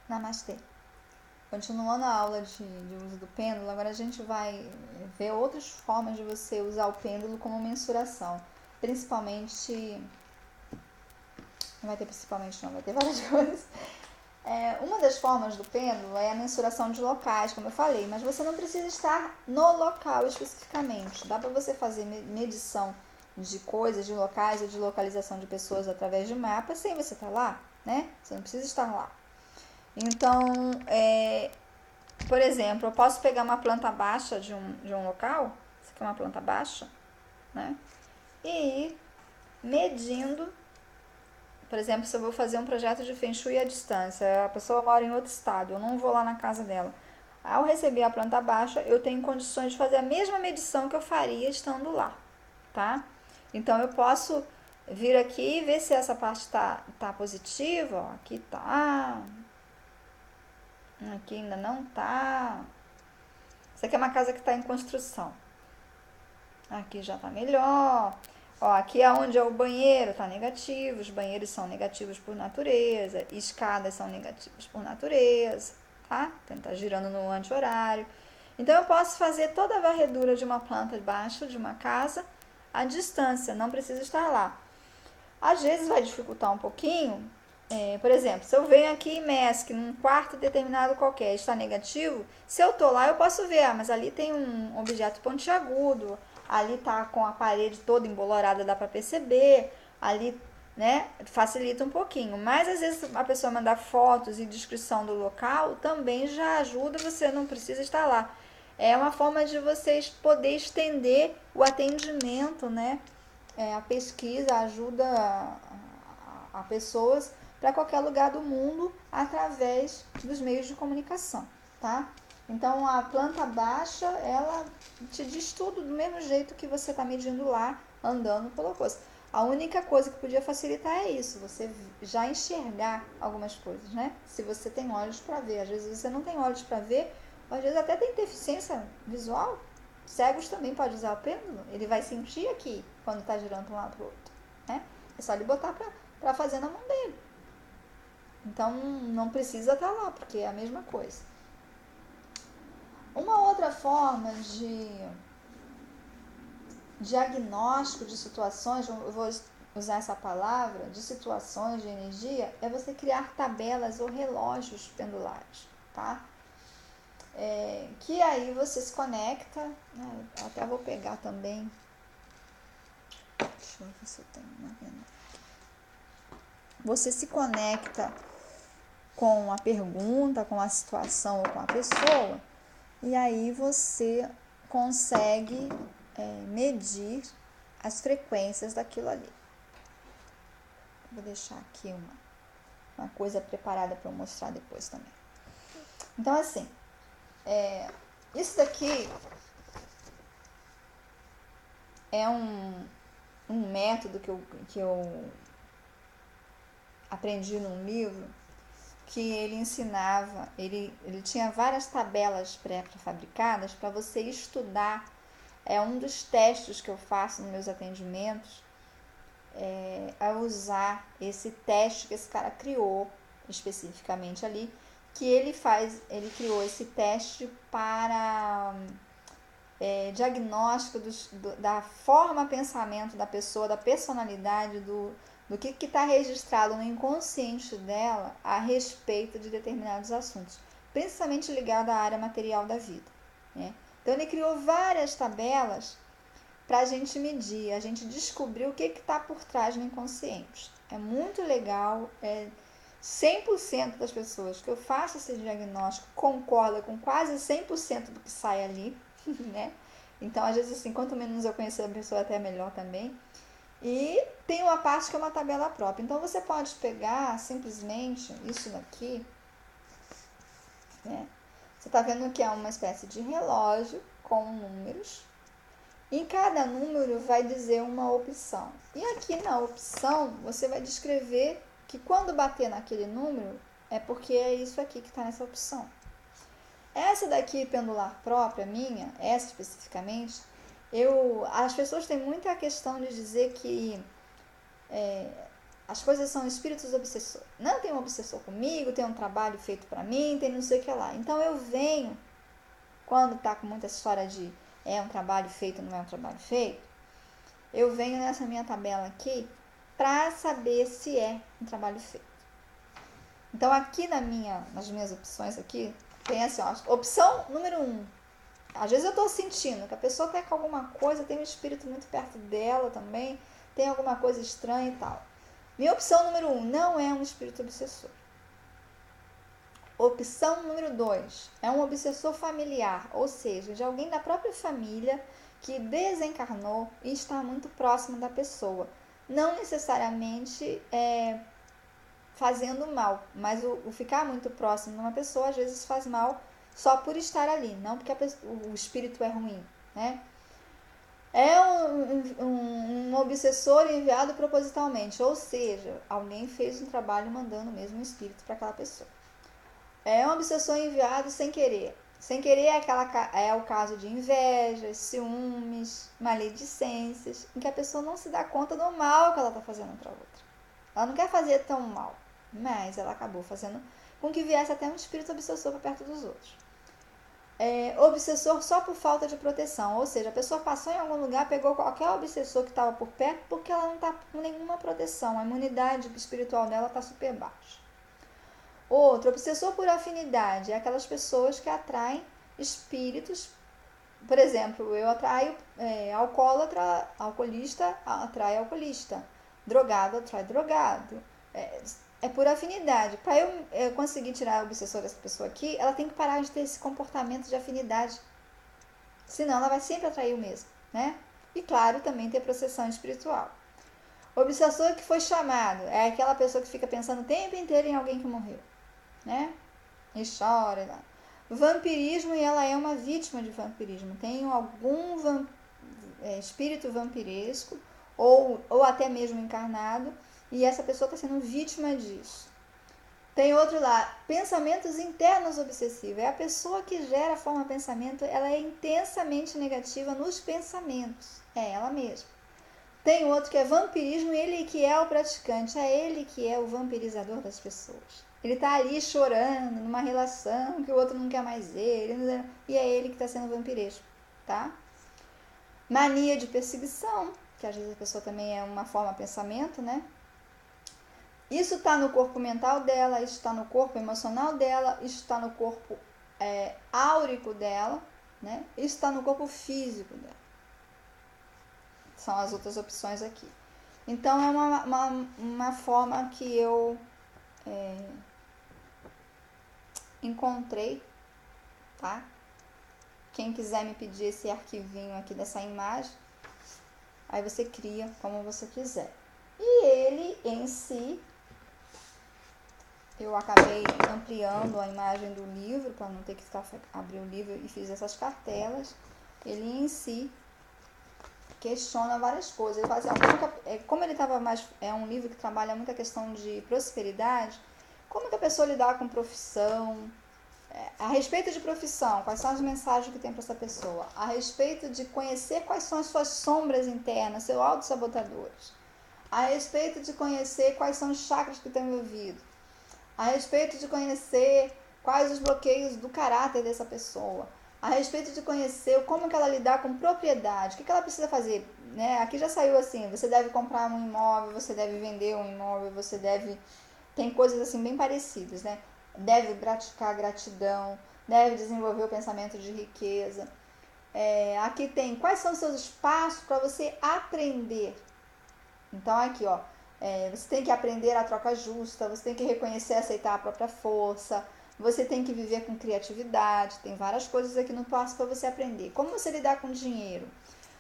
Namastê. Continuando a aula de uso do pêndulo, agora a gente vai ver outras formas de você usar o pêndulo como mensuração. Principalmente, não vai ter principalmente não, vai ter várias coisas. Uma das formas do pêndulo é a mensuração de locais, como eu falei, mas você não precisa estar no local especificamente. Dá para você fazer medição de coisas, de locais ou de localização de pessoas através de mapas sem você estar lá, né? Você não precisa estar lá. Então, por exemplo, eu posso pegar uma planta baixa de um local, isso aqui é uma planta baixa, né? E ir medindo. Por exemplo, se eu vou fazer um projeto de Feng Shui à distância, a pessoa mora em outro estado, eu não vou lá na casa dela. Ao receber a planta baixa, eu tenho condições de fazer a mesma medição que eu faria estando lá, tá? Então eu posso vir aqui e ver se essa parte tá positiva, ó, aqui tá, aqui ainda não tá. Isso aqui é uma casa que está em construção. Aqui já tá melhor. Ó, aqui é onde é o banheiro, tá negativo. Os banheiros são negativos por natureza. Escadas são negativas por natureza, tá? Então tá girando no anti-horário. Então eu posso fazer toda a varredura de uma planta baixa de uma casa à distância, não precisa estar lá. Às vezes vai dificultar um pouquinho. Por exemplo, se eu venho aqui em MESC, num quarto determinado qualquer, está negativo, se eu tô lá eu posso ver, mas ali tem um objeto pontiagudo, ali tá com a parede toda embolorada, dá para perceber, ali, né, facilita um pouquinho. Mas às vezes a pessoa mandar fotos e descrição do local também já ajuda, você não precisa estar lá. É uma forma de vocês poder estender o atendimento, né? A pesquisa ajuda a pessoas para qualquer lugar do mundo através dos meios de comunicação, tá? Então a planta baixa, ela te diz tudo do mesmo jeito que você está medindo lá, andando pela coisa. A única coisa que podia facilitar é isso, você já enxergar algumas coisas, né? Se você tem olhos para ver, às vezes você não tem olhos para ver, às vezes até tem deficiência visual. Cegos também pode usar o pêndulo, ele vai sentir aqui quando está girando de um lado para o outro, né? É só ele botar para fazer na mão dele. Então não precisa estar lá, porque é a mesma coisa. Uma outra forma de diagnóstico de situações, eu vou usar essa palavra, de situações de energia, é você criar tabelas ou relógios pendulares, tá? Que aí você se conecta, né? Até vou pegar também. Deixa eu ver se eu tenho uma venda. Você se conecta com a pergunta, com a situação ou com a pessoa, e aí você consegue medir as frequências daquilo ali. Vou deixar aqui uma coisa preparada para eu mostrar depois também. Então, assim, isso daqui é um método que eu aprendi num livro que ele ensinava, ele tinha várias tabelas pré-fabricadas para você estudar. É um dos testes que eu faço nos meus atendimentos, a usar esse teste que esse cara criou especificamente ali, que ele criou esse teste para diagnóstico da forma pensamento da pessoa, da personalidade, do que está registrado no inconsciente dela a respeito de determinados assuntos, principalmente ligado à área material da vida, né? Então ele criou várias tabelas para a gente medir, a gente descobrir o que está por trás no inconsciente. É muito legal, 100% das pessoas que eu faço esse diagnóstico concorda com quase 100% do que sai ali, né? Então, às vezes, assim, quanto menos eu conhecer a pessoa, até melhor também. E tem uma parte que é uma tabela própria. Então, você pode pegar simplesmente isso daqui, né? Você está vendo que é uma espécie de relógio com números. Em cada número vai dizer uma opção. E aqui na opção, você vai descrever que quando bater naquele número, é porque é isso aqui que está nessa opção. Essa daqui, pendular própria, minha, essa especificamente, as pessoas têm muita questão de dizer que as coisas são espíritos obsessores. Não, tem um obsessor comigo, tem um trabalho feito para mim, tem não sei o que lá. Então eu venho, quando tá com muita história de é um trabalho feito, não é um trabalho feito, eu venho nessa minha tabela aqui para saber se é um trabalho feito. Então aqui nas minhas opções aqui, tem assim, ó, opção número 1. Às vezes eu tô sentindo que a pessoa tá com alguma coisa, tem um espírito muito perto dela também, tem alguma coisa estranha e tal. Minha opção número 1 não é um espírito obsessor. Opção número 2 é um obsessor familiar, ou seja, de alguém da própria família que desencarnou e está muito próximo da pessoa. Não necessariamente fazendo mal, mas o ficar muito próximo de uma pessoa às vezes faz mal só por estar ali, não porque o espírito é ruim, né? É um obsessor enviado propositalmente, ou seja, alguém fez um trabalho mandando mesmo um espírito para aquela pessoa. É um obsessor enviado sem querer. Sem querer é o caso de invejas, ciúmes, maledicências, em que a pessoa não se dá conta do mal que ela está fazendo para outra. Ela não quer fazer tão mal, mas ela acabou fazendo com que viesse até um espírito obsessor para perto dos outros. Obsessor só por falta de proteção, ou seja, a pessoa passou em algum lugar, pegou qualquer obsessor que estava por perto porque ela não está com nenhuma proteção, a imunidade espiritual dela está super baixa. Outro, obsessor por afinidade, é aquelas pessoas que atraem espíritos. Por exemplo, eu atraio alcoolista atrai alcoolista, drogado atrai drogado. É por afinidade. Para eu conseguir tirar o obsessor dessa pessoa aqui, ela tem que parar de ter esse comportamento de afinidade. Senão ela vai sempre atrair o mesmo, né? E claro, também ter processão espiritual. O obsessor que foi chamado é aquela pessoa que fica pensando o tempo inteiro em alguém que morreu, né? E chora. Né? Vampirismo, e ela é uma vítima de vampirismo. Tem algum espírito vampiresco ou até mesmo encarnado, e essa pessoa está sendo vítima disso. Tem outro lá, pensamentos internos obsessivos. É a pessoa que gera a forma de pensamento, ela é intensamente negativa nos pensamentos. É ela mesma. Tem outro que é vampirismo, ele que é o praticante, é ele que é o vampirizador das pessoas. Ele tá ali chorando numa relação que o outro não quer mais ele, e é ele que está sendo vampiresco, tá? Mania de perseguição, que às vezes a pessoa também é uma forma de pensamento, né? Isso está no corpo mental dela, isso está no corpo emocional dela, isso está no corpo áurico dela, né? Isso está no corpo físico dela. São as outras opções aqui. Então, é uma forma que eu encontrei, tá? Quem quiser me pedir esse arquivinho aqui dessa imagem, aí você cria como você quiser. E ele em si, eu acabei ampliando a imagem do livro, para não ter que abrir o livro, e fiz essas cartelas. Ele em si questiona várias coisas. Ele fala assim, como ele estava mais... É um livro que trabalha muito a questão de prosperidade, como que a pessoa lidar com profissão, a respeito de profissão, quais são as mensagens que tem para essa pessoa, a respeito de conhecer quais são as suas sombras internas, seus autossabotadores, a respeito de conhecer quais são os chakras que estão envolvidos, a respeito de conhecer quais os bloqueios do caráter dessa pessoa, a respeito de conhecer como que ela lidar com propriedade, o que ela precisa fazer, né? Aqui já saiu assim, você deve comprar um imóvel, você deve vender um imóvel, você deve... Tem coisas assim bem parecidas, né? Deve praticar gratidão, deve desenvolver o pensamento de riqueza. Aqui tem quais são os seus espaços para você aprender. Então aqui, ó, você tem que aprender a troca justa, você tem que reconhecer e aceitar a própria força, você tem que viver com criatividade, tem várias coisas aqui no passo para você aprender. Como você lidar com dinheiro,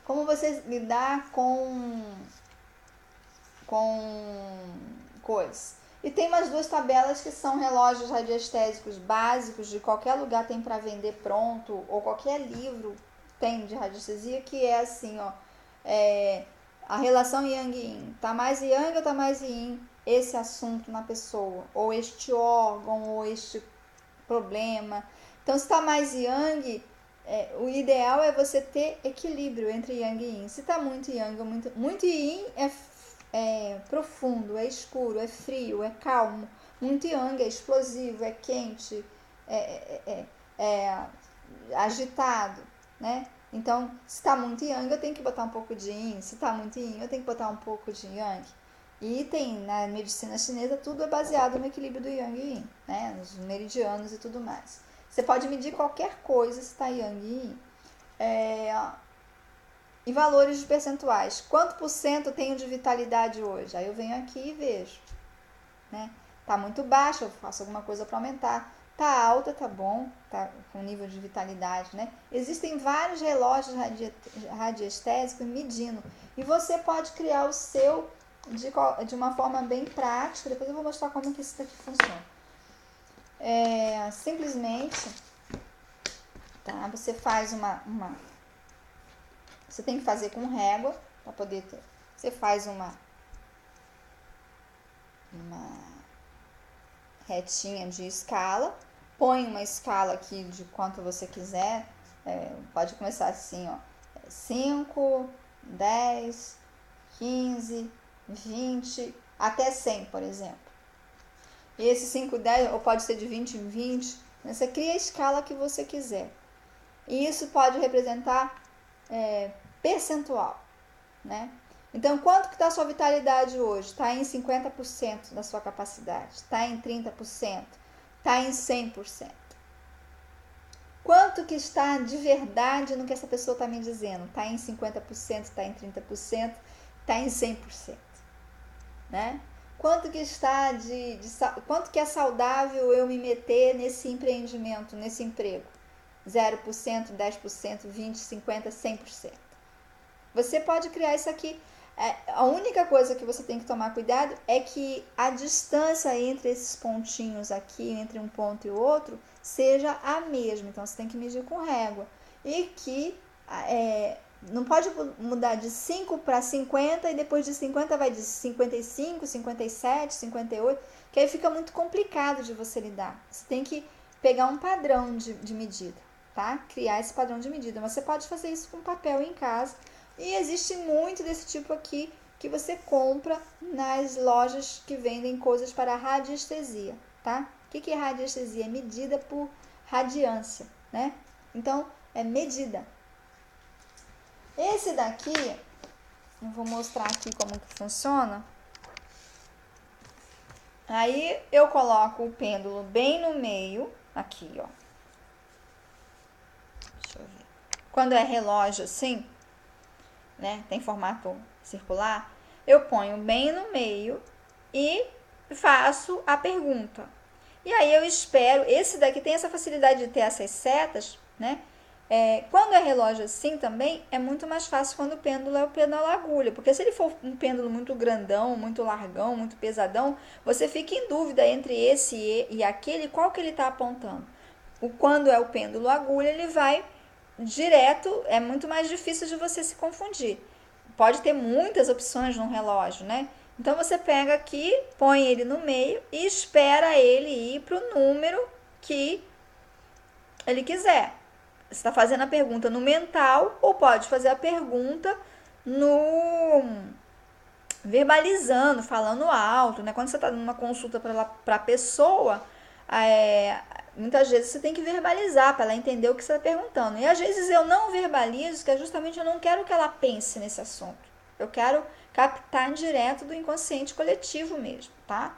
como você lidar com coisas. E tem mais duas tabelas que são relógios radiestésicos básicos, de qualquer lugar tem para vender pronto, ou qualquer livro tem de radiestesia, que é assim, ó, a relação Yang-Yin. Tá mais Yang ou tá mais Yin esse assunto na pessoa, ou este órgão, ou este problema. Então, se tá mais Yang, o ideal é você ter equilíbrio entre Yang e Yin. Se tá muito Yang ou muito Yin, é profundo, é escuro, é frio, é calmo. Muito yang é explosivo, é quente, é agitado, né? Então, se está muito yang, eu tenho que botar um pouco de yin. Se está muito yin, eu tenho que botar um pouco de yang. E tem, na medicina chinesa, tudo é baseado no equilíbrio do yang e yin, né? Nos meridianos e tudo mais. Você pode medir qualquer coisa se está yang e yin. E valores de percentuais. Quanto por cento eu tenho de vitalidade hoje? Aí eu venho aqui e vejo, né? Tá muito baixo, eu faço alguma coisa para aumentar. Tá alta, tá bom, tá com nível de vitalidade, né? Existem vários relógios radiestésicos medindo. E você pode criar o seu de uma forma bem prática. Depois eu vou mostrar como que isso daqui funciona. Simplesmente, tá? Você faz você tem que fazer com régua para poder ter. Você faz uma retinha de escala, põe uma escala aqui de quanto você quiser, pode começar assim, ó, 5, 10, 15, 20, até 100, por exemplo. E esse 5, 10, ou pode ser de 20 em 20, né? Você cria a escala que você quiser. E isso pode representar percentual, né? Então, quanto que está a sua vitalidade hoje? Está em 50% da sua capacidade, está em 30%, está em 100%. Quanto que está de verdade no que essa pessoa está me dizendo? Está em 50%, está em 30%, está em 100%, né? Quanto que está quanto que é saudável eu me meter nesse empreendimento, nesse emprego? 0%, 10%, 20%, 50%, 100%. Você pode criar isso aqui. A única coisa que você tem que tomar cuidado é que a distância entre esses pontinhos aqui, entre um ponto e o outro, seja a mesma. Então, você tem que medir com régua. E que não pode mudar de 5 para 50 e depois de 50 vai de 55, 57, 58, que aí fica muito complicado de você lidar. Você tem que pegar um padrão de medida, tá? Criar esse padrão de medida. Mas você pode fazer isso com papel em casa. E existe muito desse tipo aqui que você compra nas lojas que vendem coisas para radiestesia, tá? O que é radiestesia? É medida por radiância, né? Então, é medida. Esse daqui, eu vou mostrar aqui como que funciona. Aí, eu coloco o pêndulo bem no meio, aqui, ó. Deixa eu ver. Quando é relógio assim, né, tem formato circular, eu ponho bem no meio e faço a pergunta. E aí eu espero, esse daqui tem essa facilidade de ter essas setas, né? Quando é relógio assim também, é muito mais fácil quando o pêndulo é o pêndulo agulha, porque se ele for um pêndulo muito grandão, muito largão, muito pesadão, você fica em dúvida entre esse e aquele, qual que ele está apontando. Quando é o pêndulo agulha, ele vai direto, é muito mais difícil de você se confundir. Pode ter muitas opções no relógio, né? Então você pega aqui, põe ele no meio e espera ele ir para o número que ele quiser. Você está fazendo a pergunta no mental ou pode fazer a pergunta no verbalizando, falando alto, né? Quando você está numa consulta para a pessoa, muitas vezes você tem que verbalizar para ela entender o que você está perguntando. E às vezes eu não verbalizo, que é justamente eu não quero que ela pense nesse assunto. Eu quero captar direto do inconsciente coletivo mesmo, tá?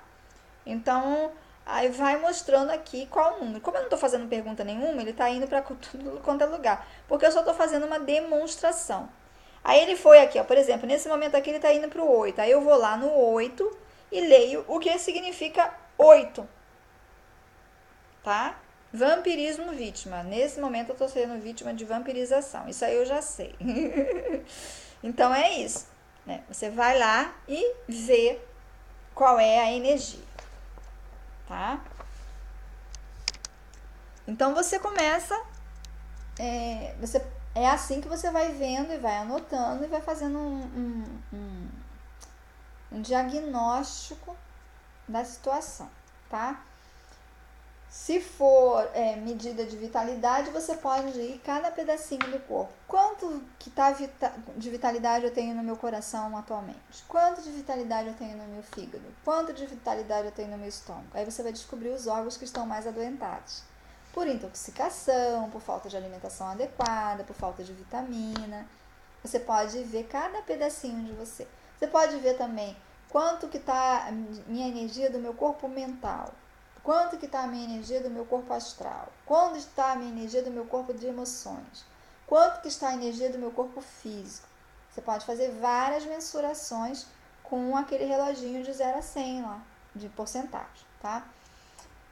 Então, aí vai mostrando aqui qual o número. Como eu não estou fazendo pergunta nenhuma, ele está indo para tudo quanto é lugar. Porque eu só estou fazendo uma demonstração. Aí ele foi aqui, ó, por exemplo, nesse momento aqui ele está indo para o 8. Aí eu vou lá no 8 e leio o que significa 8. Tá? Vampirismo vítima. Nesse momento eu estou sendo vítima de vampirização. Isso aí eu já sei. Então é isso, né? Você vai lá e vê qual é a energia, tá? Então você começa, é assim que você vai vendo e vai anotando e vai fazendo um diagnóstico da situação, tá? Se for medida de vitalidade, você pode ir cada pedacinho do corpo. Quanto que de vitalidade eu tenho no meu coração atualmente? Quanto de vitalidade eu tenho no meu fígado? Quanto de vitalidade eu tenho no meu estômago? Aí você vai descobrir os órgãos que estão mais adoentados. Por intoxicação, por falta de alimentação adequada, por falta de vitamina. Você pode ver cada pedacinho de você. Você pode ver também quanto que está a minha energia do meu corpo mental. Quanto que está a minha energia do meu corpo astral? Quanto está a minha energia do meu corpo de emoções? Quanto que está a energia do meu corpo físico? Você pode fazer várias mensurações com aquele reloginho de 0 a 100 lá, de porcentagem, tá?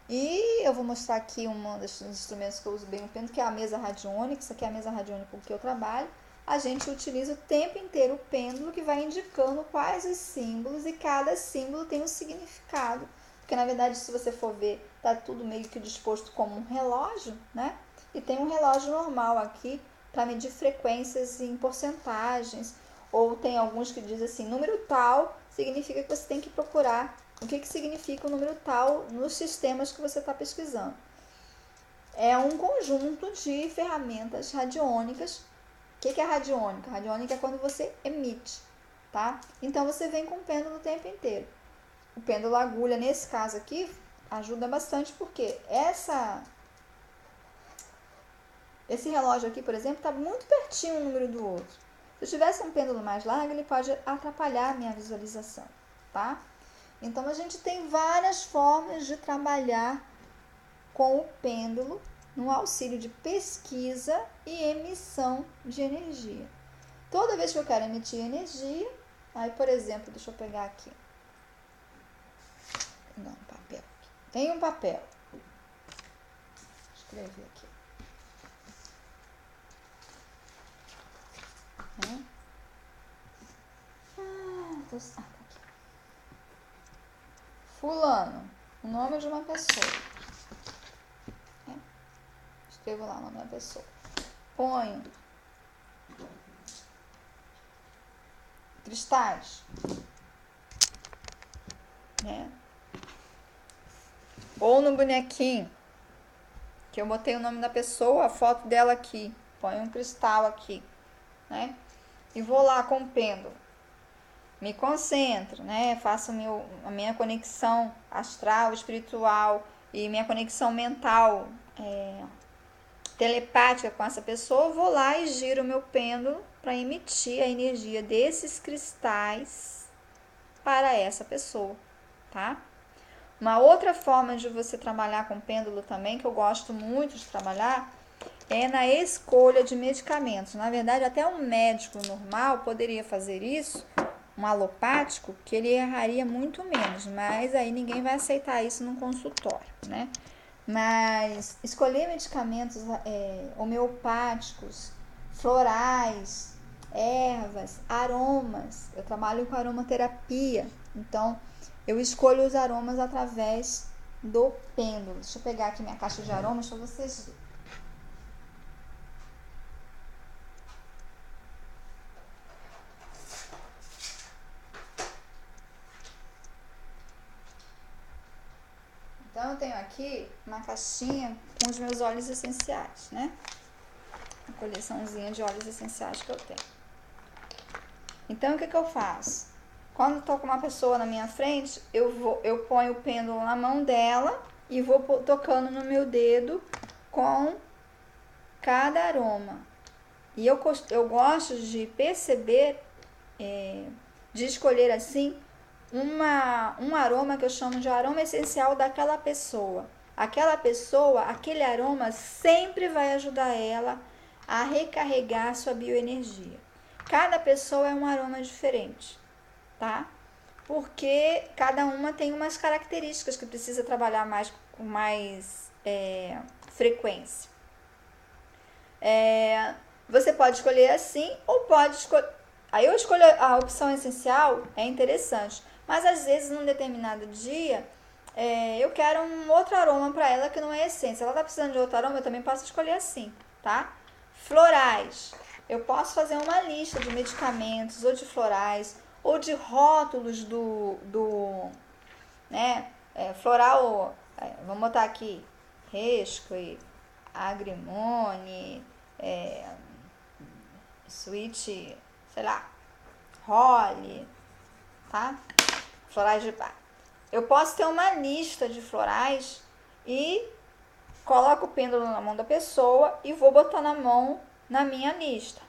E eu vou mostrar aqui um dos instrumentos que eu uso bem no pêndulo, que é a mesa radiônica. Isso aqui é a mesa radiônica com que eu trabalho. A gente utiliza o tempo inteiro o pêndulo, que vai indicando quais os símbolos, e cada símbolo tem um significado. Porque, na verdade, se você for ver, tá tudo meio que disposto como um relógio, né? E tem um relógio normal aqui para medir frequências em porcentagens. Ou tem alguns que dizem assim, número tal significa que você tem que procurar o que significa o número tal nos sistemas que você está pesquisando. É um conjunto de ferramentas radiônicas. O que é radiônica? Radiônica é quando você emite, tá? Então você vem com o pêndulo o tempo inteiro. O pêndulo agulha, nesse caso aqui, ajuda bastante porque esse relógio aqui, por exemplo, está muito pertinho um número do outro. Se eu tivesse um pêndulo mais largo, ele pode atrapalhar a minha visualização, tá? Então, a gente tem várias formas de trabalhar com o pêndulo no auxílio de pesquisa e emissão de energia. Toda vez que eu quero emitir energia, aí, por exemplo, deixa eu pegar aqui. Não, papel. Tem um papel. Vou escrever aqui. Tá aqui. Fulano, o nome de uma pessoa. Escrevo lá o nome da pessoa. Ponho cristais, né? Ou no bonequinho, que eu botei o nome da pessoa, a foto dela aqui. Ponho um cristal aqui, né? E vou lá com o pêndulo. Me concentro, né? Faço a minha conexão astral, espiritual e minha conexão mental, telepática com essa pessoa. Vou lá e giro o meu pêndulo para emitir a energia desses cristais para essa pessoa, tá? Uma outra forma de você trabalhar com pêndulo também, que eu gosto muito de trabalhar, é na escolha de medicamentos. Na verdade, até um médico normal poderia fazer isso, um alopático, que ele erraria muito menos, mas aí ninguém vai aceitar isso num consultório, né? Mas escolher medicamentos homeopáticos, florais, ervas, aromas. Eu trabalho com aromaterapia, então eu escolho os aromas através do pêndulo. Deixa eu pegar aqui minha caixa de aromas para vocês verem. Então eu tenho aqui uma caixinha com os meus óleos essenciais, né? Uma coleçãozinha de óleos essenciais que eu tenho. Então o que eu faço? Quando estou com uma pessoa na minha frente, eu ponho o pêndulo na mão dela e vou tocando no meu dedo com cada aroma. E eu gosto de perceber, de escolher assim, um aroma que eu chamo de aroma essencial daquela pessoa. Aquela pessoa, aquele aroma sempre vai ajudar ela a recarregar sua bioenergia. Cada pessoa é um aroma diferente, tá? Porque cada uma tem umas características que precisa trabalhar com mais frequência. Você pode escolher assim ou pode escolher. Aí eu escolho a opção essencial, é interessante. Mas às vezes, num determinado dia, eu quero um outro aroma para ela que não é essência. Ela tá precisando de outro aroma, eu também posso escolher assim, tá? Florais. Eu posso fazer uma lista de medicamentos ou de florais ou de rótulos do floral. Vamos botar aqui. Resque, Agrimone, Sweet, sei lá, Holly, tá? Florais de bar. Eu posso ter uma lista de florais e coloco o pêndulo na mão da pessoa e vou botar na mão na minha lista,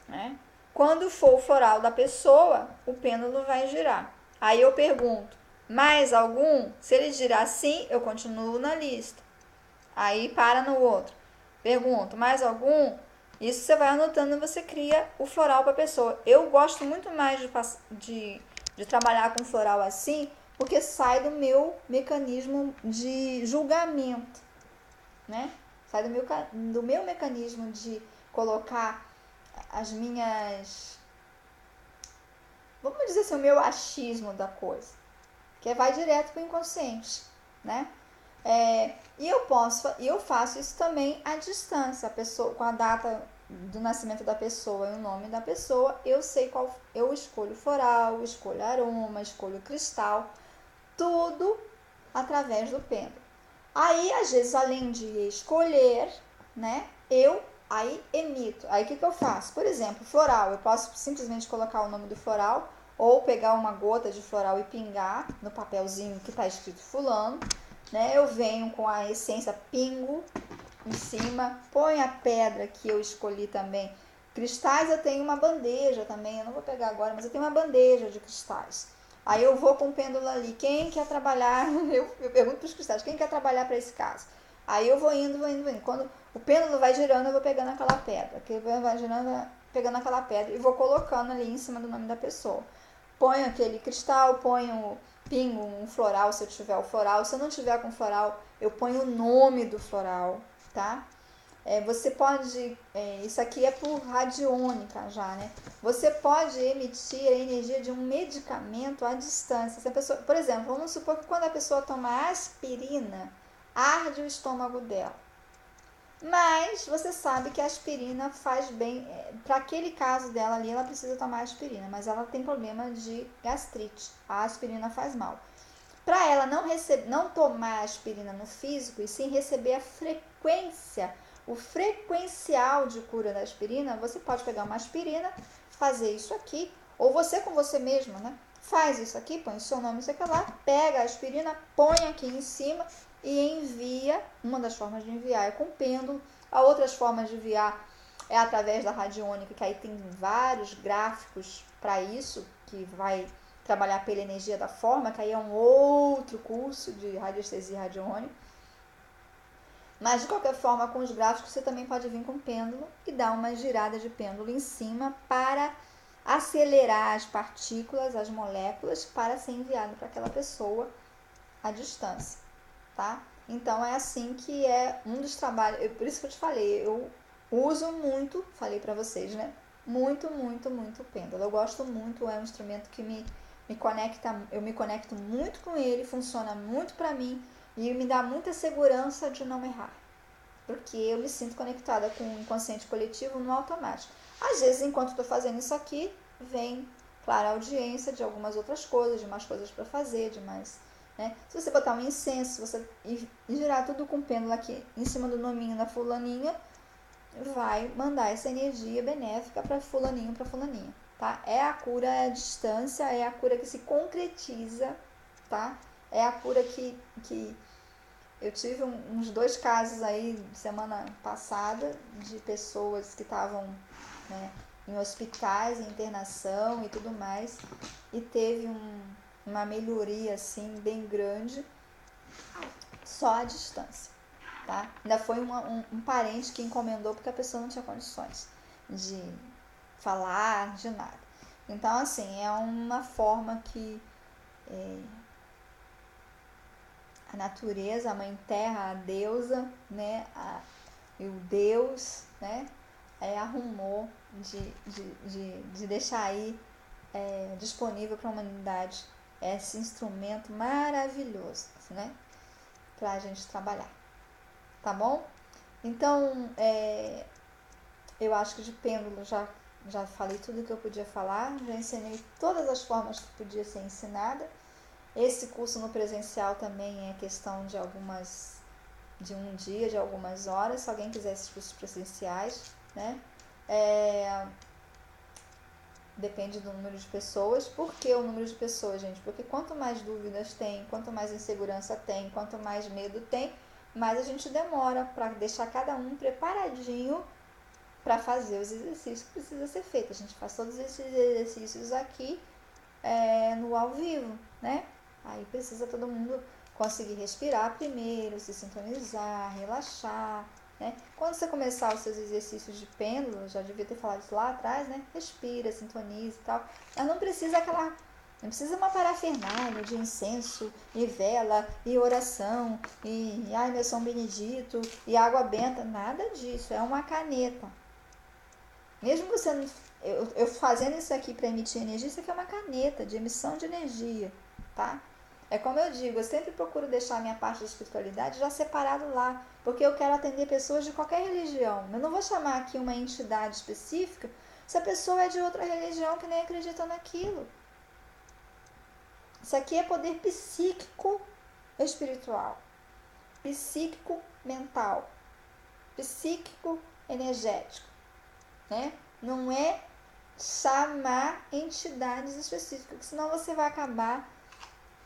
né? Quando for o floral da pessoa, o pêndulo vai girar. Aí eu pergunto, mais algum? Se ele girar sim, eu continuo na lista. Aí para no outro. Pergunto, mais algum? Isso você vai anotando e você cria o floral para a pessoa. Eu gosto muito mais de trabalhar com floral assim, porque sai do meu mecanismo de julgamento, né? Sai do meu mecanismo de colocar as minhas, vamos dizer assim, o meu achismo da coisa, que vai direto para o inconsciente, né? E eu faço isso também à distância, a pessoa, com a data do nascimento da pessoa e o nome da pessoa, eu sei qual, eu escolho floral, escolho aroma, escolho cristal, tudo através do pêndulo. Aí, às vezes, além de escolher, né, eu aí emito. Aí, o que eu faço? Por exemplo, floral, eu posso simplesmente colocar o nome do floral ou pegar uma gota de floral e pingar no papelzinho que está escrito fulano, né? Eu venho com a essência, pingo em cima, põe a pedra que eu escolhi também. Cristais eu tenho uma bandeja também, eu não vou pegar agora, mas eu tenho uma bandeja de cristais. Aí eu vou com o pêndulo ali, quem quer trabalhar, eu pergunto para os cristais, quem quer trabalhar para esse caso? Aí eu vou indo. Quando o pêndulo vai girando, eu vou pegando aquela pedra. Que vai girando, pegando aquela pedra e vou colocando ali em cima do nome da pessoa. Ponho aquele cristal, pingo um floral se eu tiver o floral. Se eu não tiver com floral, eu ponho o nome do floral, tá? Você pode, isso aqui é por radiônica já, né? Você pode emitir a energia de um medicamento à distância. Se a pessoa, por exemplo, vamos supor que quando a pessoa toma aspirina, arde o estômago dela. Mas você sabe que a aspirina faz bem, para aquele caso dela ali, ela precisa tomar aspirina, mas ela tem problema de gastrite. A aspirina faz mal. Para ela não tomar aspirina no físico e sim receber a frequência, o frequencial de cura da aspirina, você pode pegar uma aspirina, fazer isso aqui, ou você com você mesma, né? Faz isso aqui, põe o seu nome, sei lá, pega a aspirina, põe aqui em cima e envia. Uma das formas de enviar é com pêndulo, a outras formas de enviar é através da radiônica, que aí tem vários gráficos para isso, que vai trabalhar pela energia da forma, que aí é um outro curso de radiestesia radiônica. Mas de qualquer forma, com os gráficos você também pode vir com pêndulo e dar uma girada de pêndulo em cima para acelerar as partículas, as moléculas, para ser enviado para aquela pessoa à distância, tá? Então é assim que é um dos trabalhos, por isso que eu te falei, eu uso muito, falei para vocês, né? Muito o pêndulo. Eu gosto muito, é um instrumento que me conecta, eu me conecto muito com ele, funciona muito para mim e me dá muita segurança de não errar, porque eu me sinto conectada com o inconsciente coletivo no automático. Às vezes, enquanto estou fazendo isso aqui, vem, claro, a audiência de algumas outras coisas, de mais coisas para fazer, de mais, né? Se você botar um incenso, você e girar tudo com pêndulo aqui em cima do nominho da fulaninha, vai mandar essa energia benéfica para fulaninho, para fulaninha, tá? É a cura à distância, é a cura que se concretiza, tá? É a cura que eu tive uns 2 casos aí semana passada de pessoas que estavam, né, em hospitais, em internação e tudo mais, e teve uma melhoria assim bem grande só à distância, tá? Ainda foi um parente que encomendou porque a pessoa não tinha condições de falar, de nada. Então, assim, é uma forma que a natureza, a mãe terra, a deusa, né, e o Deus, né, arrumou de deixar aí disponível para a humanidade esse instrumento maravilhoso, né, para a gente trabalhar, tá bom? Então, eu acho que de pêndulo já falei tudo que eu podia falar, já ensinei todas as formas que podia ser ensinada. Esse curso no presencial também é questão de um dia, de algumas horas, se alguém quiser esses cursos presenciais, né? Depende do número de pessoas. Por que o número de pessoas, gente? Porque quanto mais dúvidas tem, quanto mais insegurança tem, quanto mais medo tem, mais a gente demora para deixar cada um preparadinho para fazer os exercícios que precisa ser feito. A gente faz todos esses exercícios aqui no ao vivo, né? Aí precisa todo mundo conseguir respirar primeiro, se sintonizar, relaxar, né? Quando você começar os seus exercícios de pêndulo, já devia ter falado isso lá atrás, né? Respira, sintoniza e tal. Mas não precisa não precisa uma parafernália de incenso e vela e oração e ai meu São Benedito e água benta, nada disso, é uma caneta. Mesmo você não, eu fazendo isso aqui para emitir energia, isso aqui é uma caneta de emissão de energia, tá? É como eu digo, eu sempre procuro deixar a minha parte da espiritualidade já separado lá, porque eu quero atender pessoas de qualquer religião. Eu não vou chamar aqui uma entidade específica se a pessoa é de outra religião que nem acredita naquilo. Isso aqui é poder psíquico espiritual, psíquico mental, psíquico energético, né? Não é chamar entidades específicas, porque senão você vai acabar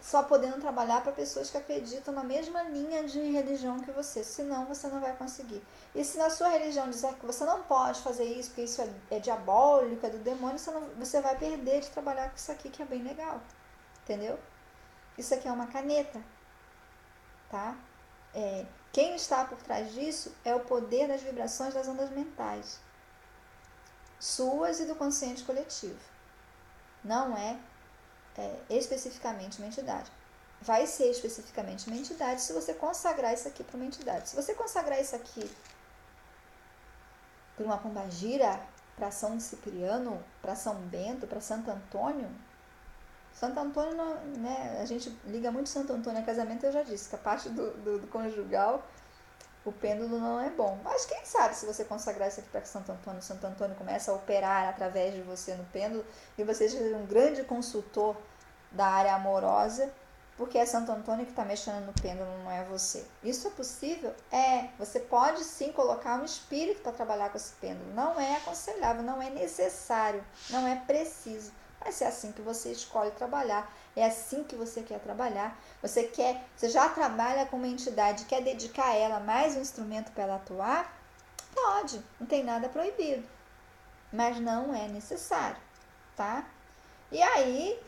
só podendo trabalhar para pessoas que acreditam na mesma linha de religião que você, senão você não vai conseguir. E se na sua religião disser que você não pode fazer isso, porque isso é diabólico, é do demônio, você vai perder de trabalhar com isso aqui, que é bem legal, entendeu? Isso aqui é uma caneta, tá? Quem está por trás disso é o poder das vibrações das ondas mentais, suas e do consciente coletivo. Não é especificamente uma entidade. Vai ser especificamente uma entidade se você consagrar isso aqui para uma entidade. Se você consagrar isso aqui para uma pombagira, para São Cipriano, para São Bento, para Santo Antônio. Santo Antônio, né, a gente liga muito Santo Antônio a casamento, eu já disse, que a parte do conjugal, o pêndulo não é bom. Mas quem sabe se você consagrar isso aqui para Santo Antônio começa a operar através de você no pêndulo e você seja um grande consultor da área amorosa, porque é Santo Antônio que está mexendo no pêndulo, não é você. Isso é possível? Você pode sim colocar um espírito para trabalhar com esse pêndulo. Não é aconselhável, não é necessário, não é preciso. Mas é assim que você escolhe trabalhar, é assim que você quer trabalhar. Você já trabalha com uma entidade, quer dedicar a ela mais um instrumento para ela atuar? Pode, não tem nada proibido, mas não é necessário, tá? E aí,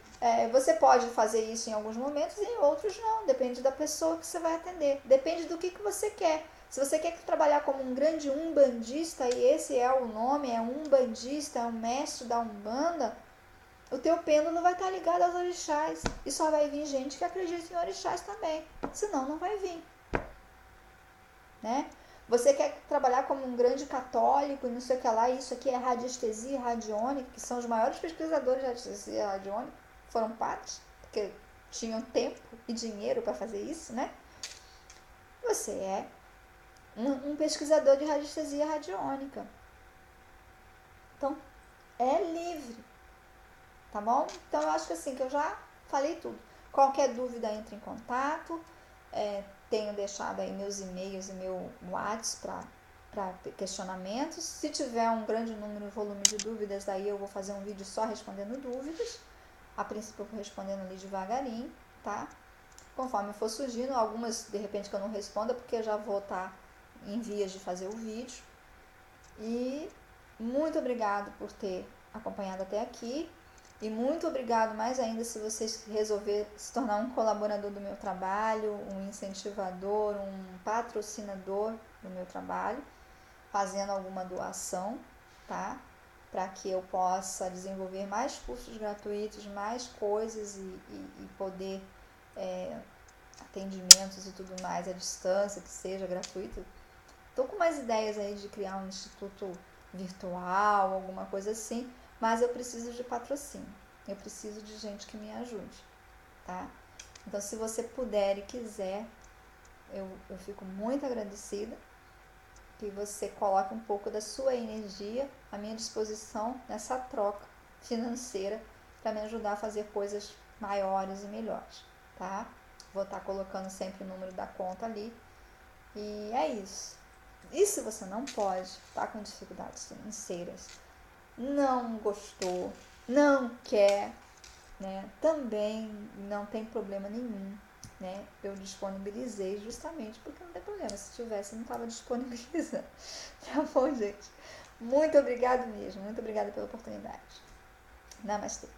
você pode fazer isso em alguns momentos e em outros não, depende da pessoa que você vai atender, depende do que você quer. Se você quer trabalhar como um grande umbandista, e esse é o nome, é umbandista, é um mestre da Umbanda, o teu pêndulo vai estar ligado aos orixás. E só vai vir gente que acredita em orixás também. Senão não vai vir. Né? Você quer trabalhar como um grande católico e não sei o que lá, isso aqui é radiestesia radiônica, que são os maiores pesquisadores de radiestesia radiônica, foram padres, porque tinham tempo e dinheiro para fazer isso, né? Você é um pesquisador de radiestesia radiônica. Então, é livre. Tá bom? Então eu acho que assim, que eu já falei tudo. Qualquer dúvida, entre em contato. Tenho deixado aí meus e-mails e meu WhatsApp para questionamentos. Se tiver um grande número e volume de dúvidas, aí eu vou fazer um vídeo só respondendo dúvidas. A princípio eu vou respondendo ali devagarinho, tá? Conforme for surgindo, algumas de repente que eu não responda, porque eu já vou estar em vias de fazer o vídeo. E muito obrigado por ter acompanhado até aqui. E muito obrigado mais ainda se você resolver se tornar um colaborador do meu trabalho, um incentivador, um patrocinador do meu trabalho, fazendo alguma doação, tá? Para que eu possa desenvolver mais cursos gratuitos, mais coisas e poder atendimentos e tudo mais à distância, que seja gratuito. Tô com umas ideias aí de criar um instituto virtual, alguma coisa assim, mas eu preciso de patrocínio. Eu preciso de gente que me ajude, tá? Então, se você puder e quiser, eu fico muito agradecida que você coloque um pouco da sua energia à minha disposição nessa troca financeira para me ajudar a fazer coisas maiores e melhores, tá? Vou estar colocando sempre o número da conta ali. E é isso. E se você não pode, tá com dificuldades financeiras, não gostou, não quer, né? Também não tem problema nenhum, né? Eu disponibilizei justamente porque não tem problema. Se tivesse, não estava disponibilizando. Tá bom, gente? Muito obrigada mesmo. Muito obrigada pela oportunidade. Namastê.